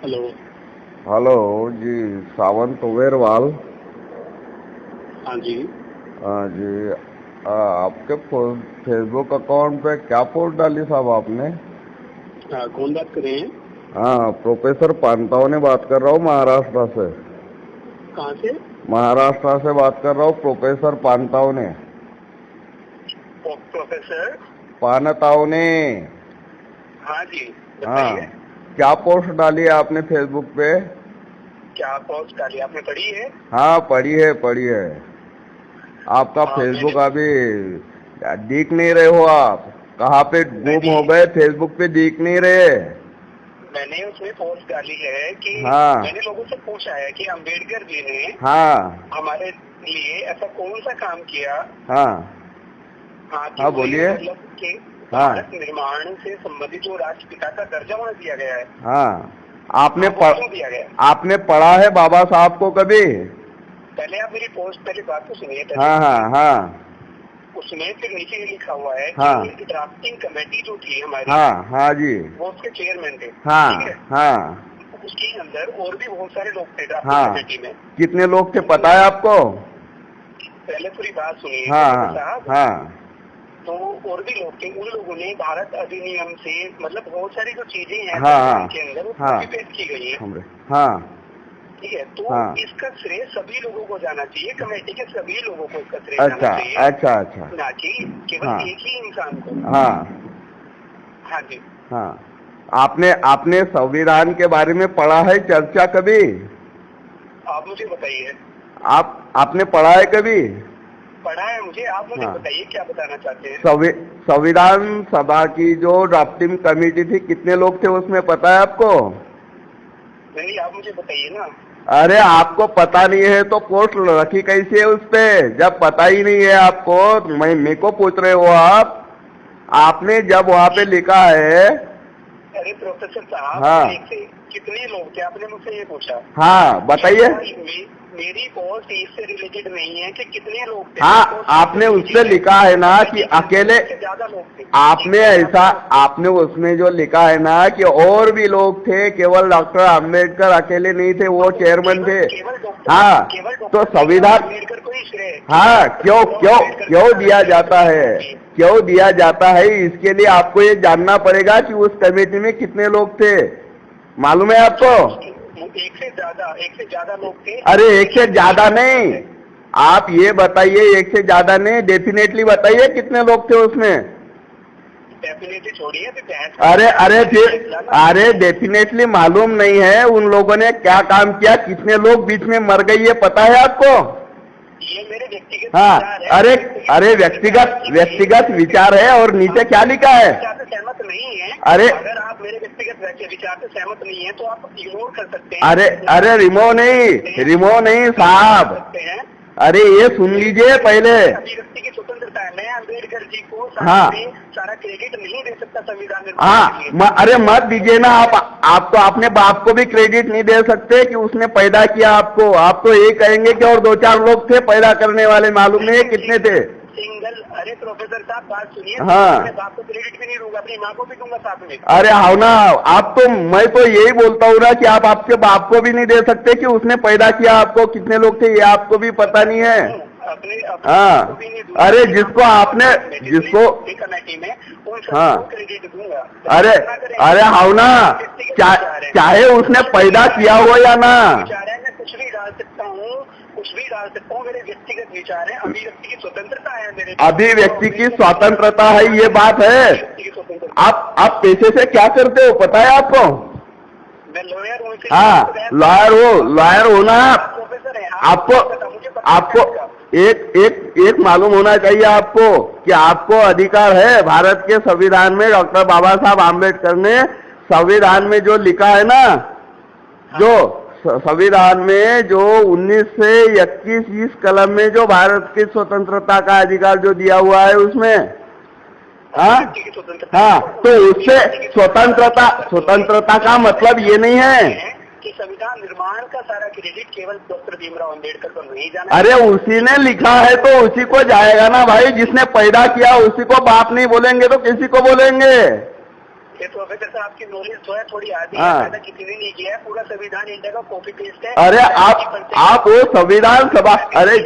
Hello. Hello जी, सावंत ओबेरवाल। हाँ जी। हाँ जी। आपके फेसबुक अकाउंट पे क्या पोस्ट डाली साहब आपने? कौन बात कर रहे हैं? हाँ, प्रोफेसर पांतावने बात कर रहा हूँ, महाराष्ट्र से। कहाँ से? महाराष्ट्र से बात कर रहा हूँ, प्रोफेसर पांतावने। प्रोफेसर पानतावने। हाँ जी, हाँ, बताइए। क्या पोस्ट डाली है आपने फेसबुक पे? क्या पोस्ट डाली आपने, पढ़ी है? हाँ, पढ़ी है। आपका फेसबुक मैंने अभी दिख नहीं रहे हो आप। कहाँ पे गुम हो गए? फेसबुक पे दिख नहीं रहे। मैंने उसमें पोस्ट डाली है कि हाँ। मैंने लोगों से पूछा है कि अम्बेडकर जी ने हाँ हमारे लिए ऐसा कौन सा काम किया। हाँ हाँ, कि हाँ, बोलिए। मतलब कि हाँ भारत निर्माण से संबंधित जो राष्ट्रपिता का दर्जा वहाँ दिया गया है। हाँ, आपने वो क्यों दिया गया? आपने पढ़ा है बाबा साहब को कभी? पहले आप मेरी पोस्ट, पहले बात तो सुनिए पहले। हाँ हाँ हाँ उसमें फिर नीचे ये लिखा हुआ है हाँ कि ड्राफ्टिंग कमेटी जो थी हमारी, हाँ हाँ जी, वो उसके चेयरमैन थे। हाँ ठीक है। हाँ उसके अंदर और भी बहुत सारे लोग थे ड्राफ्टिंग हाँ। कमेटी में। कितने लोग थे पता है आपको? पहले पूरी बात सुनिए हाँ साहब। हाँ तो और भी लोग थे, उन लोगों ने भारत अधिनियम से मतलब बहुत सारी जो चीजें हैं हाँ संविधान के अंदर वो हाँ कॉपी पेस्ट की गई है। हाँ ठीक है। तो हाँ। इसका श्रेय सभी लोगों को जाना चाहिए, कमेटी के सभी लोगों को इसका श्रेय अच्छा जाना चाहिए। अच्छा अच्छा। ना कि केवल हाँ एक ही इंसान को। हाँ हाँ जी। हाँ। आपने संविधान के बारे में पढ़ा है चर्चा कभी? आप मुझे बताइए। आपने पढ़ा है कभी? पढ़ा है मुझे, आप मुझे हाँ। बताइए क्या बताना चाहते हैं। संविधान सभा की जो ड्राफ्टिंग कमेटी थी, कितने लोग थे उसमें पता है आपको? नहीं, आप मुझे बताइए ना। अरे आपको पता नहीं है तो पोस्ट रखी कैसे है उस पे? जब पता ही नहीं है आपको, मेरे को पूछ रहे हो आप? आपने जब वहाँ पे लिखा है। अरे प्रोफेसर साहब, हाँ कितने लोग थे आपने मुझसे ये पूछा? हाँ, बताइए। मेरी पोस्ट इससे रिलेटेड नहीं है कि कितने लोग थे। हाँ, आपने उससे लिखा है ना कि अकेले, ज्यादा लोग थे। आपने उसमें जो लिखा है ना कि और भी लोग थे, केवल डॉक्टर अम्बेडकर अकेले नहीं थे, वो चेयरमैन थे। हाँ, तो संविधान अम्बेडकर को ही श्रेय। हाँ, क्यों दिया जाता है? क्यों दिया जाता है? इसके लिए आपको ये जानना पड़ेगा कि उस कमेटी में कितने लोग थे। मालूम है आपको? एक से ज्यादा लोग थे। अरे एक से ज्यादा नहीं, आप ये बताइए, एक से ज्यादा नहीं, डेफिनेटली बताइए कितने लोग थे उसमें। डेफिनेटली छोड़िए। अरे डेफिनेटली मालूम नहीं है उन लोगों ने क्या काम किया, कितने लोग बीच में मर गए, ये पता है आपको? ये मेरे व्यक्तिगत हाँ। विचार है। अरे व्यक्तिगत विचार है, और नीचे क्या लिखा है? सहमत नहीं है। अरे अगर आप मेरे व्यक्तिगत विचार से सहमत नहीं है तो आप इग्नोर कर सकते हैं। अरे रिमो नहीं साहब, अरे ये सुन लीजिए पहले। अभिव्यक्ति की स्वतंत्रता है। मैं अम्बेडकर जी को सारा क्रेडिट नहीं दे सकता संविधान में। हाँ, अरे मत दीजिए ना आप तो अपने बाप को भी क्रेडिट नहीं दे सकते कि उसने पैदा किया आपको। आप तो ये कहेंगे कि और 2-4 लोग थे पैदा करने वाले, मालूम नहीं है कितने थे। सिंगल। अरे प्रोफेसर साहब, बात सुनिए। हाँ। अपने बाप को क्रेडिट भी नहीं दूंगा, अपनी माँ को भी दूंगा साथ में। अरे हाँ ना, मैं तो यही बोलता हूँ ना कि आप आपके बाप को भी नहीं दे सकते कि उसने पैदा किया आपको, कितने लोग थे ये आपको भी पता नहीं है। हाँ, अरे जिसको कमेटी में उन हाँ, क्रेडिट दूंगा। अरे हाँ ना, चाहे उसने पैदा किया हो या ना। मैं कुछ भी डाल सकता हूँ, मेरे व्यक्तिगत विचार है। अभिव्यक्ति की स्वतंत्रता है मेरे। अभिव्यक्ति की स्वतंत्रता है, ये बात है। आप पैसे से क्या करते हो पता है आपको? मैं लॉयर हूँ। हाँ, लॉयर हो ना। आपको एक मालूम होना चाहिए आपको कि आपको अधिकार है। भारत के संविधान में डॉक्टर बाबा साहब आम्बेडकर ने संविधान में जो लिखा है ना, जो संविधान में जो 19 से 21 इस कलम में जो भारत की स्वतंत्रता का अधिकार जो दिया हुआ है उसमें, हाँ, तो उससे स्वतंत्रता का मतलब ये नहीं है कि संविधान निर्माण का सारा क्रेडिट केवल डॉक्टर भीमराव अम्बेडकर को नहीं जाना। अरे उसी ने लिखा है तो उसी को जाएगा ना भाई। जिसने पैदा किया उसी को बाप नहीं बोलेंगे तो किसी को बोलेंगे? ये प्रोफेसर साहब आपकी नॉलेज जो है थोड़ी आधी है, हाँ। ज्यादा किसी ने नहीं किया है। पूरा संविधान इंडिया का कॉपी पेस्ट है। अरे आप वो संविधान सभा, अरे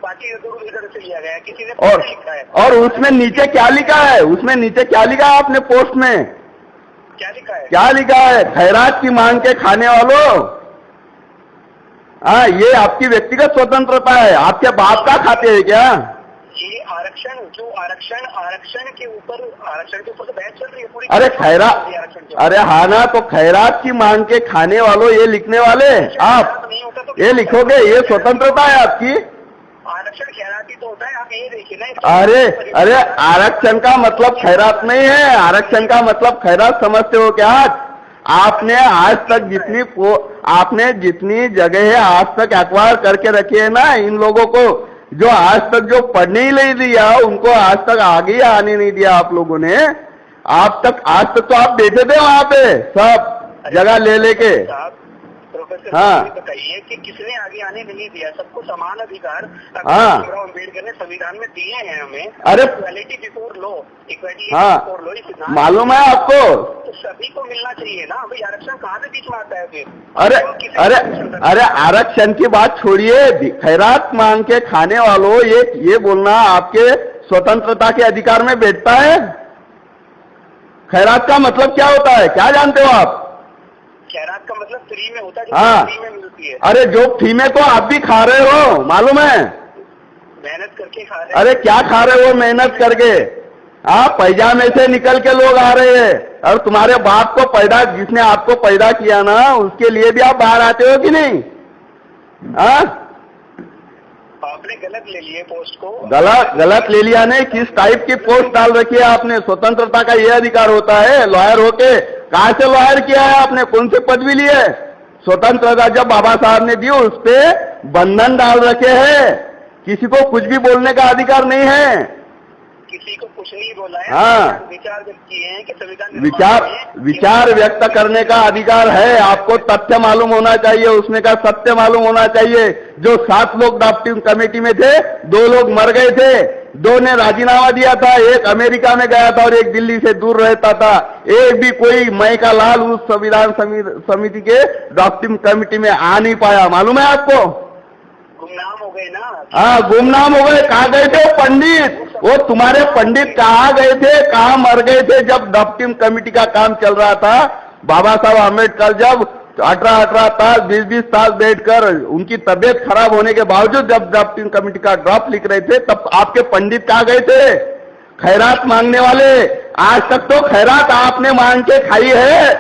बाकी इधर से लिया गया है, किसी ने और लिखा है। और उसमें नीचे क्या लिखा है, उसमें नीचे क्या लिखा है आपने पोस्ट में, क्या लिखा है? क्या लिखा है? खैरात की मांग के खाने वालों, हाँ, ये आपकी व्यक्तिगत स्वतंत्रता है, आपके बाप का खाते हैं क्या? ये आरक्षण आरक्षण के ऊपर तो बहस चल रही है पूरी। अरे खैरात, अरे हाँ ना, तो खैरात की मांग के खाने वालों ये लिखने वाले आप, नहीं होता तो ये लिखोगे, ये स्वतंत्रता है आपकी? आरक्षण खैराती तो होता है, आप ये देखिए ना। अरे आरक्षण का मतलब खैरात नहीं है, आरक्षण का मतलब खैरात समझते हो क्या? आपने आज तक आपने जितनी जगह आज तक एक्वायर करके रखी है ना, इन लोगों को जो आज तक जो पढ़ने ही नहीं दिया, उनको आज तक आगे ही आने नहीं दिया आप लोगों ने। आज तक तो आप बैठे थे वहां पे सब जगह ले लेके। प्रोफेसर हाँ। बताइए कि किसने आगे आने नहीं दिया? सबको समान अधिकार हाँ। अम्बेडकर ने संविधान में दिए हैं हमें। अरे इक्वालिटी बिफोर लॉ, इक्वालिटी हाँ, बिफोर लॉ मालूम है आपको? तो सभी को मिलना चाहिए ना भाई। आरक्षण कहाँ से बीच में आता है फिर? अरे आरक्षण की बात छोड़िए, खैरात मांग के खाने वालों, ये बोलना आपके स्वतंत्रता के अधिकार में बैठता है? खैरात का मतलब क्या होता है, क्या जानते हो आप? खैरात का मतलब फ्री में होता है, हाँ। फ्री में मिलती है। अरे जो फ्री में तो आप भी खा रहे हो, मालूम है? मेहनत करके खा रहे। अरे क्या खा रहे हो मेहनत करके? आप पैजामे से निकल के लोग आ रहे हैं, और तुम्हारे बाप को पैदा, जिसने आपको पैदा किया ना, उसके लिए भी आप बाहर आते हो कि नहीं? हाँ, आपने गलत ले लिए पोस्ट को। गलत ले लिया नहीं, किस टाइप की पोस्ट डाल रखी है आपने? स्वतंत्रता का ये अधिकार होता है लॉयर होके? कहाँ से लॉयर किया है आपने, कौन सी पदवी ली है? स्वतंत्रता जब बाबा साहब ने दी, उस पे बंधन डाल रखे हैं, किसी को कुछ भी बोलने का अधिकार नहीं है। किसी को कुछ नहीं बोला है। हाँ। विचार व्यक्त किए हैं कि संविधान विचार व्यक्त करने का अधिकार है आपको। तथ्य मालूम होना चाहिए, उसमें का सत्य मालूम होना चाहिए। जो 7 लोग ड्राफ्टिंग कमेटी में थे, 2 लोग मर गए थे, 2 ने राजीनामा दिया था, एक अमेरिका में गया था और एक दिल्ली से दूर रहता था। एक भी कोई मई का लाल उस संविधान समिति के ड्राफ्टिंग कमेटी में आ नहीं पाया, मालूम है आपको? गुमनाम हो गए ना। हाँ, गुमनाम हो गए। कहाँ गए थे वो पंडित? वो तुम्हारे पंडित कहाँ गए थे, कहाँ मर गए थे जब ड्राफ्टिंग कमेटी का काम चल रहा था? बाबा साहब आम्बेडकर जब 18 तास 20 तास बैठकर उनकी तबीयत खराब होने के बावजूद जब ड्राफ्टिंग कमेटी का ड्राफ्ट लिख रहे थे, तब आपके पंडित कहाँ गए थे? खैरात मांगने वाले। आज तक तो खैरात आपने मांग के खाई है,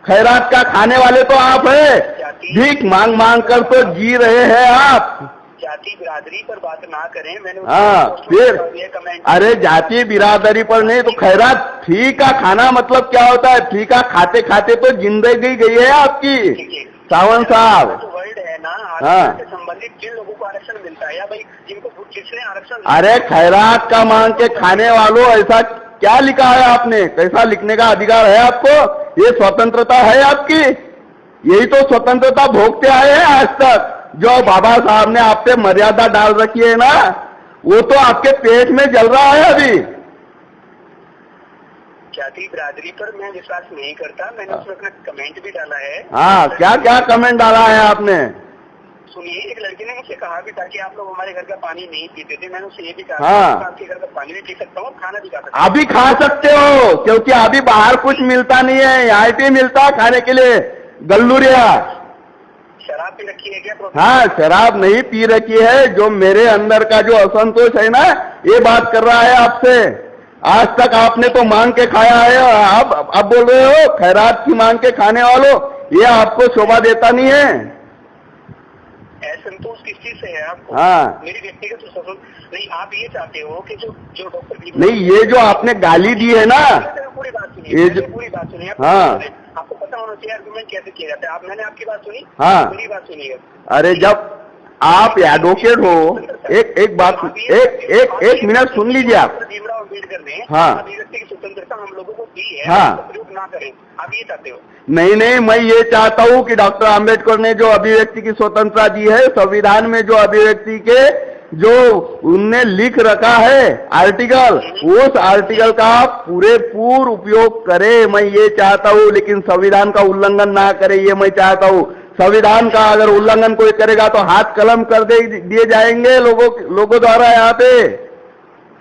खैरात का खाने वाले तो आप है। भीख मांग मांग कर तो जी रहे हैं आप। जाति बिरादरी पर बात ना करें। मैंने हाँ, फिर कमेंट। अरे जाति बिरादरी पर नहीं तो खैरात फ्री का खाना मतलब क्या होता है? फ्री का खाते खाते तो जिंदगी गई है आपकी, सावंत साहब। वर्ड है ना, हाँ। आरक्षण से संबंधित जिन लोगों को आरक्षण मिलता है, या भाई जिनको जिसने आरक्षण। अरे खैरात का मांग के खाने वालों, ऐसा क्या लिखा है आपने? कैसा लिखने का अधिकार है आपको? ये स्वतंत्रता है आपकी? यही तो स्वतंत्रता भोगते आए हैं आज तक। जो बाबा साहब ने आप पे मर्यादा डाल रखी है ना, वो तो आपके पेट में जल रहा है अभी। जाति बिरादरी पर मैं विश्वास नहीं करता। मैंने उसमें अपना कमेंट भी डाला है। हाँ, क्या क्या कमेंट डाला है आपने? सुनिए, एक लड़की ने मुझसे कहा भी था कि आप लोग हमारे घर का पानी नहीं पीते थे। मैंने उससे ये भी कहा हाँ। आपके घर का पानी भी पी सकता हूँ, खाना भी खा सकता हूँ। अभी खा सकते हो, क्योंकि अभी बाहर कुछ मिलता नहीं है, यहाँ पे मिलता है खाने के लिए गल्लूरिया। शराब पी रखी है क्या? हाँ, शराब नहीं पी रखी है। जो मेरे अंदर का जो असंतोष है ना, ये बात कर रहा है आपसे। आज तक आपने तो मांग के खाया है, अब बोल रहे हो खैरात की मांग के खाने वालों, ये आपको शोभा देता नहीं है? असंतोष किस चीज से है आपको? हाँ। मेरी व्यक्तिगत नहीं, आप ये चाहते हो कि जो डॉक्टर नहीं, ये जो आपने गाली दी है ना, पूरी बात सुनिए, पूरी बात सुनिए। हाँ। आपको पता होना चाहिए आर्गुमेंट कैसे किया जाता है। आप मैंने आपकी बात सुनी। हाँ। मेरी बात सुनिए। अरे जब आप एडवोकेट हो, एक बात, एक मिनट सुन लीजिए आप। भीमराव अम्बेडकर ने हाँ। अभिव्यक्ति की स्वतंत्रता हम लोगों को दी है, हाँ। प्रयोग ना करें, आप ये चाहते हो? नहीं, मैं ये चाहता हूँ कि डॉक्टर आम्बेडकर ने जो अभिव्यक्ति की स्वतंत्रता दी है, संविधान में जो अभिव्यक्ति के जो उनने लिख रखा है आर्टिकल, उस आर्टिकल का पूरेपूर उपयोग करे, मैं ये चाहता हूँ। लेकिन संविधान का उल्लंघन ना करे, ये मैं चाहता हूँ। संविधान का अगर उल्लंघन कोई करेगा तो हाथ कलम कर दिए जाएंगे लोगों द्वारा यहाँ पे।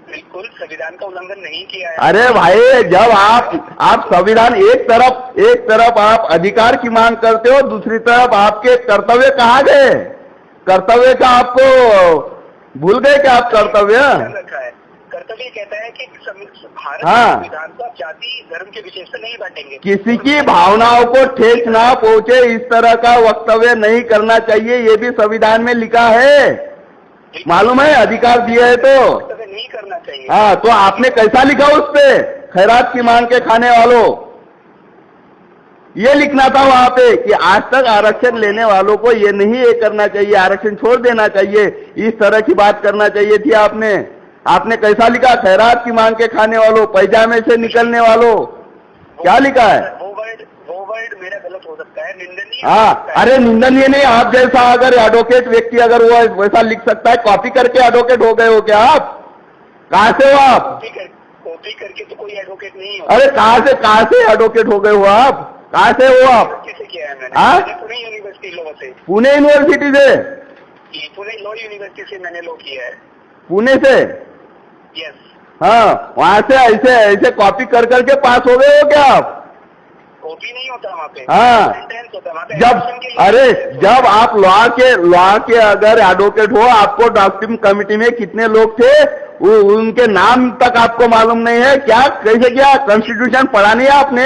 बिल्कुल संविधान का उल्लंघन नहीं किया है। अरे भाई, जब आप संविधान एक तरफ आप अधिकार की मांग करते हो, दूसरी तरफ आपके कर्तव्य कहाँ गए? कर्तव्य का आपको भूल गए क्या आप कर्तव्य? रखा है कर्तव्य कहता है कि भारत हाँ, संविधान को जाति धर्म के विशेष से नहीं बांटेंगे। किसी की भावनाओं को ठेस ना पहुंचे इस तरह का वक्तव्य नहीं करना चाहिए, ये भी संविधान में लिखा है। मालूम है, अधिकार दिया है तो नहीं करना चाहिए। हाँ, तो आपने कैसा लिखा उस पे? खैरात की मांग के खाने वालों, ये लिखना था वहां पे कि आज तक आरक्षण लेने वालों को ये नहीं ये करना चाहिए, आरक्षण छोड़ देना चाहिए, इस तरह की बात करना चाहिए थी आपने कैसा लिखा? खैरात की मांग के खाने वालों, पैजामे से निकलने वालों, क्या लिखा है? वो वर्ड मेरा गलत हो सकता है, निंदनीय। हाँ, अरे निंदनीय नहीं, आप जैसा अगर एडवोकेट व्यक्ति अगर वो वैसा लिख सकता है, कॉपी करके एडवोकेट हो गए हो क्या आप? कहाँ से हो आप? कॉपी करके तो कोई एडवोकेट नहीं हो। अरे कहाँ से एडवोकेट हो गए हो आप? कहाँ से हो आप? किसे किया है मैंने? पुणे यूनिवर्सिटी लॉ से। पुणे यूनिवर्सिटी से? पुणे लॉ यूनिवर्सिटी से मैंने लॉ किया है। पुणे से? यस। हाँ, वहाँ से ऐसे कॉपी कर करके पास हो गए हो क्या आप? कॉपी नहीं होता वहाँ पे। हाँ, जब आप लॉ के अगर एडवोकेट हो, आपको ड्राफ्टिंग कमेटी में कितने लोग थे उनके नाम तक आपको मालूम नहीं है क्या? कैसे क्या कॉन्स्टिट्यूशन पढ़ा नहीं है आपने?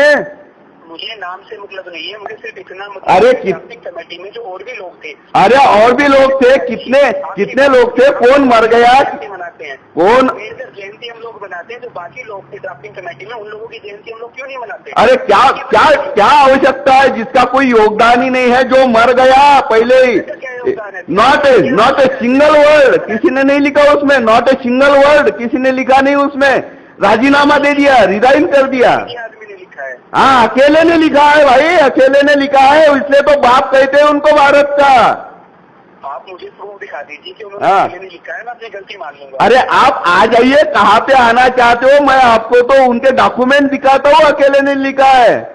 मुझे नाम से मतलब नहीं है, मुझे सिर्फ इतना मतलब। अरे ड्राफ्टिंग कमेटी में जो और भी लोग थे। अरे और भी लोग थे, कितने लोग थे? कौन मर गया? मनाते हैं कौन? जयंती हम लोग बनाते हैं, जो बाकी लोग थे ड्राफ्टिंग कमेटी में, उन लोगों की जयंती हम लोग क्यों नहीं मनाते? अरे क्या आवश्यकता है जिसका कोई योगदान ही नहीं है, जो मर गया पहले ही? नॉट ए सिंगल वर्ड किसी ने नहीं लिखा उसमें, नॉट ए सिंगल वर्ड किसी ने लिखा नहीं उसमें, राजीनामा दे दिया, रिजाइन कर दिया। हाँ, अकेले ने लिखा है भाई, अकेले ने लिखा है, इसलिए तो बाप कहते हैं उनको भारत का। आप मुझे प्रूफ दिखा दीजिए कि उन्होंने अकेले ने लिखा है, मैं अपनी गलती मान लूंगा। अरे आप आ जाइए, कहाँ पे आना चाहते हो? मैं आपको तो उनके डॉक्यूमेंट दिखाता हूँ, अकेले ने लिखा है।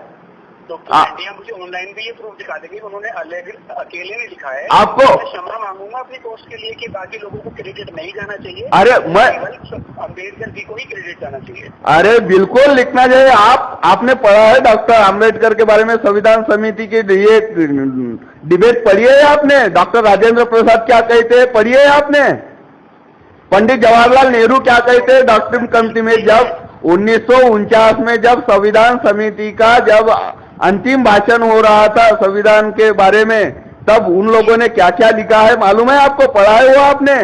तो मुझे ऑनलाइन भी ये प्रूफ दिखा देंगे उन्होंने अकेले ने लिखा है। आपको क्षमा मांगूंगा अपनी पोस्ट के लिए कि बाकी लोगों को क्रेडिट नहीं जाना चाहिए। अरे मैं अम्बेडकर जी को ही क्रेडिट जाना चाहिए। अरे बिल्कुल लिखना चाहिए। आपने पढ़ा है डॉक्टर अम्बेडकर के बारे में? संविधान समिति की ये डिबेट पढ़ी है आपने? डॉक्टर राजेंद्र प्रसाद क्या कहते हैं पढ़ी है आपने? पंडित जवाहरलाल नेहरू क्या कहते हैं डॉक्टर कमेटी में? जब 1949 में जब संविधान समिति का जब अंतिम भाषण हो रहा था संविधान के बारे में, तब उन लोगों ने क्या क्या लिखा है मालूम है आपको? पढ़ा है वो आपने?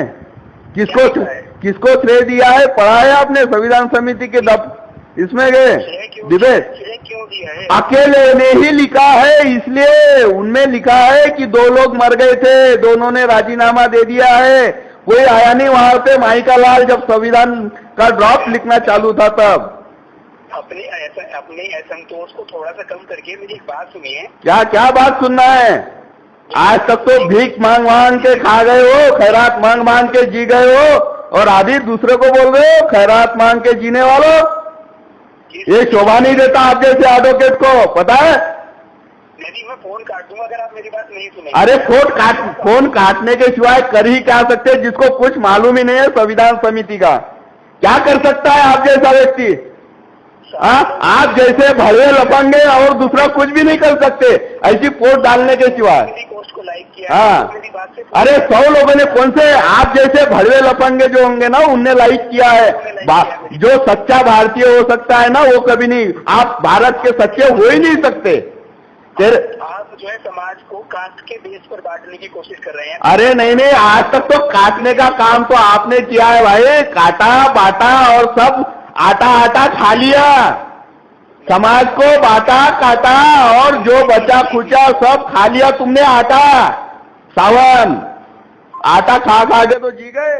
किसको श्रेय दिया है? पढ़ा है आपने? संविधान समिति के इसमें गए डिबेट क्यों दिया है? अकेले ने ही लिखा है, इसलिए उनमें लिखा है कि 2 लोग मर गए थे, दोनों ने राजीनामा दे दिया है, कोई आया नहीं वहां पे। माइका लाल जब संविधान का ड्राफ्ट लिखना चालू था तब। अपने असंतोष को थोड़ा सा कम करके मेरी एक बात सुनिए। क्या बात सुनना है? आज तक तो भीख मांग के खा गए हो, खैरात मांग के जी गए हो, और अभी दूसरे को बोल रहे हो खैरात मांग के जीने वालों। ये शोभा नहीं देता आप जैसे एडवोकेट को, पता है? नहीं, मैं फोन काट दूंगा अगर आप मेरी बात नहीं सुने। अरे फोन काटने के सिवाय कर ही क्या सकते? जिसको कुछ मालूम ही नहीं है संविधान समिति का, क्या कर सकता है आप जैसा व्यक्ति? आप जैसे भड़वे लपंगे और दूसरा कुछ भी नहीं कर सकते ऐसी पोस्ट डालने के सिवाय। पोस्ट को लाइक किया। हाँ, अरे 100 लोगों ने, कौन से आप जैसे भड़वे लपंगे जो होंगे ना, उनने लाइक किया है। जो सच्चा भारतीय हो सकता है ना, वो कभी नहीं, आप भारत के सच्चे हो ही नहीं सकते। आप जो है समाज को कास्ट के बेस पर बांटने की कोशिश कर रहे हैं। अरे नहीं, आज तक तो काटने का काम तो आपने किया है भाई, काटा बांटा और सब आटा खा लिया, समाज को बांटा काटा और जो बचा खुचा सब खा लिया तुमने आटा। सावन आटा खा के तो जी गए।